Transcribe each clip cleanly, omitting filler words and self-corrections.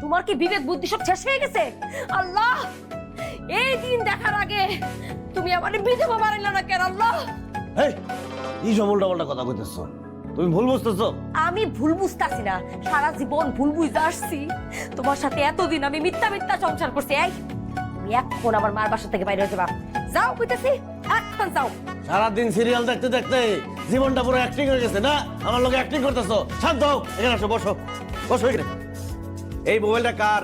তোমার কি বিবেক বুদ্ধি সব শেষ হয়ে গেছে? আল্লাহ, এই দিন দেখার আগে তুমি আমারে বিধবা বানাইলা না কেন আল্লাহ? এই কি সব উল্টাপাল্টা কথা কইতেছো? তুমি ভুল বুঝতেছো। আমি ভুল বুঝতাছি না, সারা জীবন ভুল বুঝতে আসছি। তোমার সাথে এতদিন আমি মিথ্যা মিথ্যা সংসার করছি। এই তুমি এখন আমার মার বাসা থেকে বাইরে হয়ে যাবা। যাও কইতেছি, এখন যাও। সারাদিন সিরিয়াল দেখতে দেখতে জীবনটা পুরো অ্যাক্টিং হয়ে গেছে না? আমার লোকে অ্যাক্টিং করতেছো। শান্ত হও, এখানে আসো, বসো বসো এখানে। এই মোবাইলটা কার?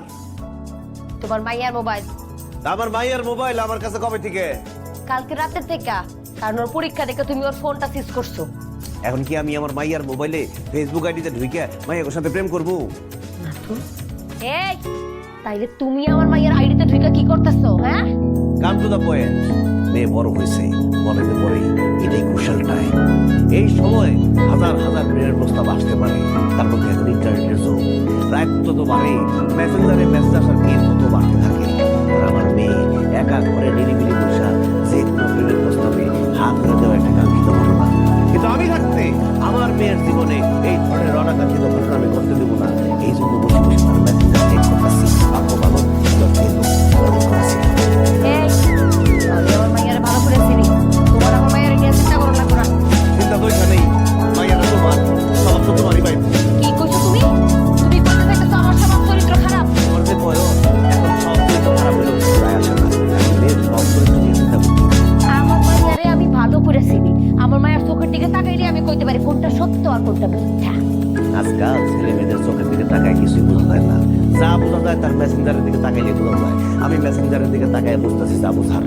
তোমার মাইয়ার মোবাইল। আমার মাইয়ার মোবাইল আমার কাছে কবে থেকে? কালকে রাতের থেকে, কারণ ওর পরীক্ষা দেখে তুমি ওর ফোনটা সিজ করছো। এখন কি আমি আমার মাইয়ার মোবাইলে ফেসবুক আইডিতে ঢুকে মাইয়ার সাথে প্রেম করবো? না তো। এই তাইলে তুমি আমার মাইয়ার আইডিতে ঢুকে কি করতেছো? হ্যাঁ, কাম টু দা পয়েন্ট। মেয়ে বড় হয়েছে, কলেজে পড়ে, এটাই ক্রুশাল টাইম। এই সময় হাজার হাজার প্রেমের প্রস্তাব আসতে পারে। তার মধ্যে এখন ইন্টারনেটের যুগ, রাত তো বাড়ে, মেসেঞ্জারে মেসেজ আসার ভিড় তত বাড়তে থাকে। আর আমার মেয়ে একা ঘরে নিরিবিলি বসা যে কোনো প্রেমের প্রস্তাবে হাত ধরে দেওয়া একটা কাঙ্ক্ষিত ঘটনা। কিন্তু আমি থাকতে আমার মেয়ের জীবনে এই ধরনের অনাকাঙ্ক্ষিত ঘটনা আমি করতে দেবো না। এই জন্য বসে বসে তার মেসেঞ্জার চেক করতেছি। ভালো ভালো এই আমি আমার মাইয়ারে ভালো করে চিনি। তোমার আমার মাইয়ারে নিয়ে চিন্তা করো না করা। চিন্তা তো এখানেই, মাইয়াটা তোমার, সব তো তোমারই পাইব। কি কইছো তুমি? তুমি বলতে চাইতেছো আমার স্বভাব চরিত্র খারাপ? তোমার যে বয়স, এখন সব চরিত্র খারাপ হলেও প্রায় আসে না। মেয়ের সব চরিত্র নিয়ে চিন্তা করতে। আমার মাইয়ারে আমি ভালো করে চিনি। আমার মায়ের চোখের দিকে তাকাইলে আমি কইতে পারি কোনটা সত্য আর কোনটা মিথ্যা। আজকাল ছেলে মেয়েদের চোখের দিকে তাকায় কিছুই বোঝা যায় না। যা বোঝা যায় তার মেসেঞ্জারের দিকে তাকাইলে বোঝা যায়। আমি মেসেঞ্জারের দিকে তাকায় বুঝতেছি যা বোঝার।